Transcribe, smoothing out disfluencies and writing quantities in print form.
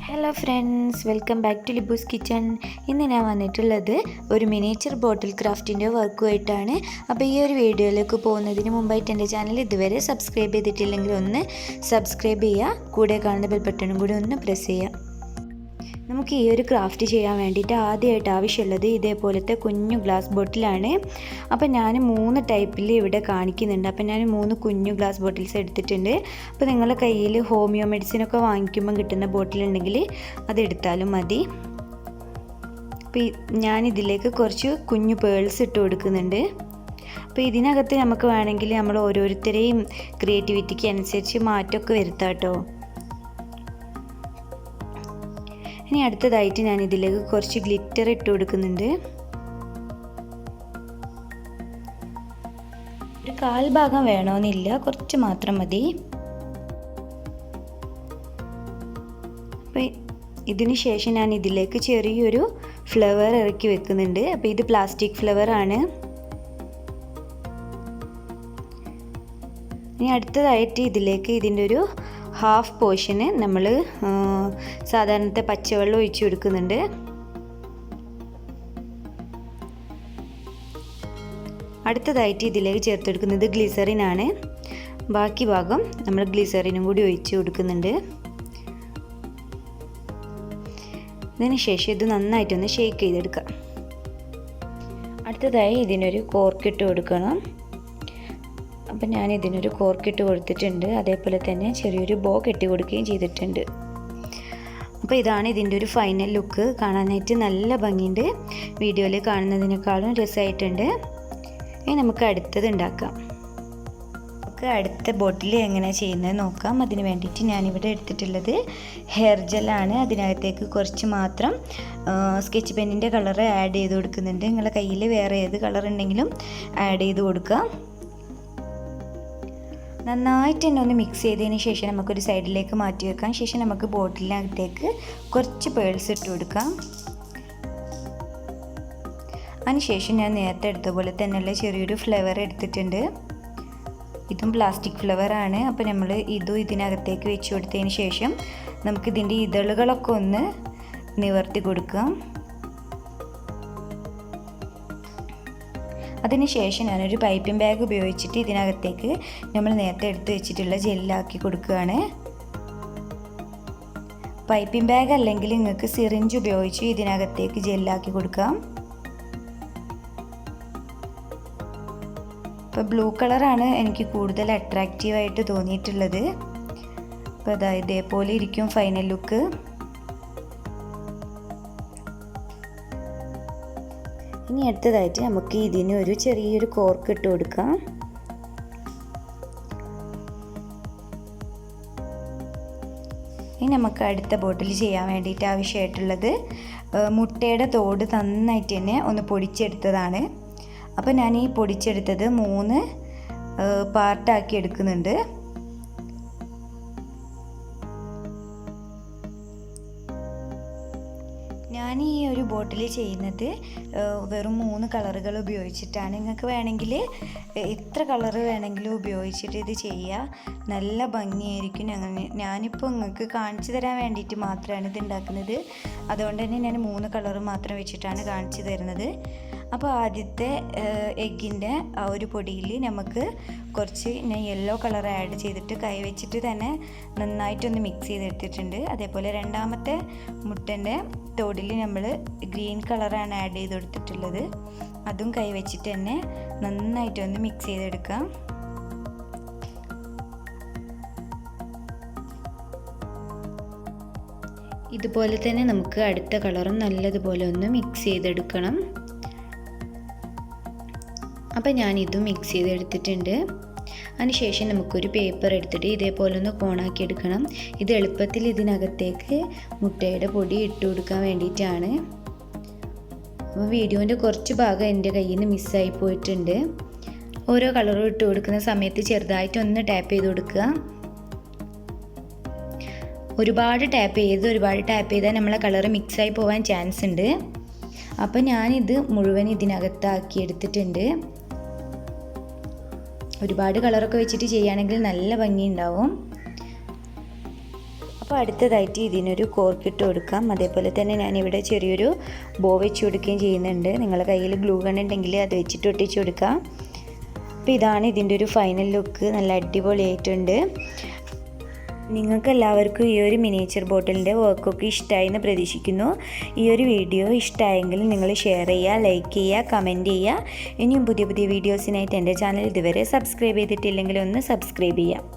Hello friends, welcome back to Libu's kitchen. ഇന്ന് ഞാൻ വന്നിട്ടുള്ളത് ഒരു മിനിയേച്ചർ ബോട്ടിൽ ക്രാഫ്റ്റിൻ്റെ വർക്കുമായിട്ടാണ്. അപ്പോൾ ഈ ഒരു വീഡിയോയിലേക്ക് പോകുന്നതിന് മുമ്പായിട്ട് എൻ്റെ ചാനൽ ഇതുവരെ സബ്സ്ക്രൈബ് ചെയ്തിട്ടില്ലെങ്കിൽ ഒന്ന് സബ്സ്ക്രൈബ് ചെയ്യുക, കൂടെ കാണുന്ന ബെൽ ബട്ടണും കൂടി ഒന്ന് പ്രസ് ചെയ്യുക. നമുക്ക് ഈ ഒരു ക്രാഫ്റ്റ് ചെയ്യാൻ വേണ്ടിയിട്ട് ആദ്യമായിട്ട് ആവശ്യമുള്ളത് ഇതേപോലത്തെ കുഞ്ഞു ഗ്ലാസ് ബോട്ടിലാണ്. അപ്പോൾ ഞാൻ 3 ടൈപ്പിൽ ഇവിടെ കാണിക്കുന്നുണ്ട്. അപ്പോൾ ഞാൻ 3 കുഞ്ഞു ഗ്ലാസ് ബോട്ടിൽസ് എടുത്തിട്ടുണ്ട്. അപ്പോൾ നിങ്ങളുടെ കയ്യിൽ ഹോമിയോ മെഡിസിനൊക്കെ വാങ്ങിക്കുമ്പം കിട്ടുന്ന ബോട്ടിലുണ്ടെങ്കിൽ അതെടുത്താലും മതി. അപ്പോൾ ഞാനിതിലേക്ക് കുറച്ച് കുഞ്ഞു പേൾസ് ഇട്ട് കൊടുക്കുന്നുണ്ട്. അപ്പോൾ ഇതിനകത്ത് നമുക്ക് വേണമെങ്കിൽ നമ്മൾ ഓരോരുത്തരെയും ക്രിയേറ്റിവിറ്റിക്ക് അനുസരിച്ച് മാറ്റമൊക്കെ വരുത്താം കേട്ടോ. ഇനി അടുത്തതായിട്ട് ഞാൻ ഇതിലേക്ക് കുറച്ച് ഗ്ലിറ്റർ ഇട്ട് കൊടുക്കുന്നുണ്ട്. ഒരു 1/4 ഭാഗം വേണമെന്നില്ല, കുറച്ച് മാത്രം മതി. അപ്പോൾ ഇതിന് ശേഷം ഞാൻ ഇതിലേക്ക് ചെറിയൊരു ഫ്ലവർ ഇറക്കി വെക്കുന്നുണ്ട്. അപ്പോൾ ഇത് പ്ലാസ്റ്റിക് ഫ്ലവർ ആണ്. ഇനി അടുത്തതായിട്ട് ഇതിലേക്ക് ഇതിൻ്റെ ഒരു ഹാഫ് പോർഷന് നമ്മൾ സാധാരണത്തെ പച്ചവെള്ളം ഒഴിച്ചു കൊടുക്കുന്നുണ്ട്. അടുത്തതായിട്ട് ഇതിലേക്ക് ചേർത്ത് കൊടുക്കുന്നത് ഗ്ലിസറിനാണ്. ബാക്കി ഭാഗം നമ്മൾ ഗ്ലിസറിനും കൂടി ഒഴിച്ചു കൊടുക്കുന്നുണ്ട്. ഇതിന് ശേഷം ഇത് നന്നായിട്ടൊന്ന് ഷേക്ക് ചെയ്തെടുക്കാം. അടുത്തതായി ഇതിനൊരു കോർക്കിട്ട് കൊടുക്കണം. അപ്പം ഞാൻ ഇതിനൊരു കോർക്കിട്ട് കൊടുത്തിട്ടുണ്ട്. അതേപോലെ തന്നെ ചെറിയൊരു ബോ കെട്ടി കൊടുക്കുകയും ചെയ്തിട്ടുണ്ട്. അപ്പോൾ ഇതാണ് ഇതിൻ്റെ ഒരു ഫൈനൽ ലുക്ക്. കാണാനായിട്ട് നല്ല ഭംഗിയുണ്ട്. വീഡിയോയിൽ കാണുന്നതിനേക്കാളും രസമായിട്ടുണ്ട്. ഇനി നമുക്ക് അടുത്തത് ഉണ്ടാക്കാം. നമുക്ക് അടുത്ത ബോട്ടിൽ എങ്ങനെയാണ് ചെയ്യുന്നത് നോക്കാം. അതിന് വേണ്ടിയിട്ട് ഞാനിവിടെ എടുത്തിട്ടുള്ളത് ഹെയർ ജെല്ലാണ്. അതിനകത്തേക്ക് കുറച്ച് മാത്രം സ്കെച്ച് പെന്നിൻ്റെ കളർ ആഡ് ചെയ്ത് കൊടുക്കുന്നുണ്ട്. നിങ്ങളുടെ കയ്യിൽ വേറെ ഏത് കളർ ഉണ്ടെങ്കിലും ആഡ് ചെയ്ത് കൊടുക്കുക. നന്നായിട്ട് തന്നെ ഒന്ന് മിക്സ് ചെയ്തതിന് ശേഷം നമുക്കൊരു സൈഡിലേക്ക് മാറ്റി വെക്കാം. ശേഷം നമുക്ക് ബോട്ടിലിനകത്തേക്ക് കുറച്ച് പേൾസ് ഇട്ട് കൊടുക്കാം. അതിനുശേഷം ഞാൻ നേരത്തെ എടുത്ത പോലെ തന്നെയുള്ള ചെറിയൊരു ഫ്ലവർ എടുത്തിട്ടുണ്ട്. ഇതും പ്ലാസ്റ്റിക് ഫ്ലവറാണ്. അപ്പോൾ നമ്മൾ ഇതും ഇതിനകത്തേക്ക് വെച്ച് കൊടുത്തതിന് ശേഷം നമുക്കിതിൻ്റെ ഇതളുകളൊക്കെ ഒന്ന് നിവർത്തി കൊടുക്കാം. അതിനുശേഷം ഞാനൊരു പൈപ്പിംഗ് ബാഗ് ഉപയോഗിച്ചിട്ട് ഇതിനകത്തേക്ക് നമ്മൾ നേരത്തെ എടുത്ത് വെച്ചിട്ടുള്ള ജെല്ലാക്കി കൊടുക്കുകയാണ്. പൈപ്പിംഗ് ബാഗ് അല്ലെങ്കിൽ നിങ്ങൾക്ക് സിറിഞ്ച് ഉപയോഗിച്ച് ഇതിനകത്തേക്ക് ജെല്ലാക്കി കൊടുക്കാം. ഇപ്പോൾ ബ്ലൂ കളറാണ് എനിക്ക് കൂടുതൽ അട്രാക്റ്റീവായിട്ട് തോന്നിയിട്ടുള്ളത്. അപ്പോൾ അതായത് ഇതേപോലെ ഇരിക്കും ഫൈനൽ ലുക്ക്. ഇനി അടുത്തതായിട്ട് നമുക്ക് ഇതിന് ഒരു ചെറിയൊരു കോർക്ക് ഇട്ട് കൊടുക്കാം. ഇനി നമുക്ക് അടുത്ത ബോട്ടിൽ ചെയ്യാൻ വേണ്ടിയിട്ട് ആവശ്യമായിട്ടുള്ളത് മുട്ടയുടെ തോട് നന്നായിട്ട് തന്നെ ഒന്ന് പൊടിച്ചെടുത്തതാണ്. അപ്പോൾ ഞാൻ ഈ പൊടിച്ചെടുത്തത് 3 പാർട്ടാക്കി എടുക്കുന്നുണ്ട്. ഞാൻ ഈ ഒരു ബോട്ടിൽ ചെയ്യുന്നത് വെറും 3 കളറുകൾ ഉപയോഗിച്ചിട്ടാണ്. നിങ്ങൾക്ക് വേണമെങ്കിൽ എത്ര കളറ് വേണമെങ്കിലും ഉപയോഗിച്ചിട്ട് ഇത് ചെയ്യുക. നല്ല ഭംഗിയായിരിക്കും. ഞാനിപ്പോൾ നിങ്ങൾക്ക് കാണിച്ചു തരാൻ വേണ്ടിയിട്ട് മാത്രമാണ് ഇത് ഉണ്ടാക്കുന്നത്. അതുകൊണ്ട് തന്നെ ഞാൻ 3 കളറ് മാത്രം വെച്ചിട്ടാണ് കാണിച്ചു തരുന്നത്. അപ്പോൾ ആദ്യത്തെ എഗ്ഗിൻ്റെ ആ ഒരു പൊടിയിൽ നമുക്ക് കുറച്ച് ഞാൻ യെല്ലോ കളർ ആഡ് ചെയ്തിട്ട് കൈ വെച്ചിട്ട് തന്നെ നന്നായിട്ടൊന്ന് മിക്സ് ചെയ്തെടുത്തിട്ടുണ്ട്. അതേപോലെ രണ്ടാമത്തെ മുട്ടൻ്റെ തോടിൽ നമ്മൾ ഗ്രീൻ കളറാണ് ആഡ് ചെയ്ത് കൊടുത്തിട്ടുള്ളത്. അതും കൈ വെച്ചിട്ട് തന്നെ നന്നായിട്ടൊന്ന് മിക്സ് ചെയ്തെടുക്കാം. ഇതുപോലെ തന്നെ നമുക്ക് അടുത്ത കളറും നല്ലതുപോലെ ഒന്ന് മിക്സ് ചെയ്തെടുക്കണം. അപ്പോൾ ഞാനിതും മിക്സ് ചെയ്തെടുത്തിട്ടുണ്ട്. അതിനുശേഷം നമുക്കൊരു പേപ്പർ എടുത്തിട്ട് ഇതേപോലെ ഒന്ന് കോണാക്കി എടുക്കണം. ഇത് എളുപ്പത്തിൽ ഇതിനകത്തേക്ക് മുട്ടയുടെ പൊടി ഇട്ട് കൊടുക്കാൻ വേണ്ടിയിട്ടാണ്. അപ്പോൾ വീഡിയോൻ്റെ കുറച്ച് ഭാഗം എൻ്റെ കയ്യിൽ നിന്ന് മിസ്സായി പോയിട്ടുണ്ട്. ഓരോ കളറും ഇട്ട് കൊടുക്കുന്ന സമയത്ത് ചെറുതായിട്ടൊന്ന് ടാപ്പ് ചെയ്ത് കൊടുക്കുക. ഒരുപാട് ടാപ്പ് ചെയ്താൽ നമ്മളെ കളറ് മിക്സായി പോകാൻ ചാൻസ് ഉണ്ട്. അപ്പോൾ ഞാനിത് മുഴുവൻ ഇതിനകത്താക്കി എടുത്തിട്ടുണ്ട്. ഒരുപാട് കളറൊക്കെ വെച്ചിട്ട് ചെയ്യുകയാണെങ്കിൽ നല്ല ഭംഗി ഉണ്ടാവും. അപ്പോൾ അടുത്തതായിട്ട് ഇതിനൊരു കോർക്കിട്ട് കൊടുക്കാം. അതേപോലെ തന്നെ ഞാനിവിടെ ചെറിയൊരു ബോ വെച്ച് കൊടുക്കുകയും ചെയ്യുന്നുണ്ട്. നിങ്ങളുടെ കയ്യിൽ ഗ്ലൂ ഗൺ ഉണ്ടെങ്കിൽ അത് വെച്ചിട്ട് ഒട്ടിച്ച് കൊടുക്കാം. അപ്പോൾ ഇതാണ് ഇതിൻ്റെ ഒരു ഫൈനൽ ലുക്ക്. നല്ല അടിപൊളിയായിട്ടുണ്ട്. നിങ്ങൾക്ക് എല്ലാവർക്കും ഈ ഒരു മിനിയേച്ചർ ബോട്ടിലിൻ്റെ വർക്കൊക്കെ ഇഷ്ടമായി എന്ന് പ്രതീക്ഷിക്കുന്നു. ഈ ഒരു വീഡിയോ ഇഷ്ടമായെങ്കിൽ നിങ്ങൾ ഷെയർ ചെയ്യുക, ലൈക്ക് ചെയ്യുക, കമൻറ്റ് ചെയ്യുക. ഇനിയും പുതിയ പുതിയ വീഡിയോസിനായിട്ട് എൻ്റെ ചാനൽ ഇതുവരെ സബ്സ്ക്രൈബ് ചെയ്തിട്ടില്ലെങ്കിൽ ഒന്ന് സബ്സ്ക്രൈബ് ചെയ്യുക.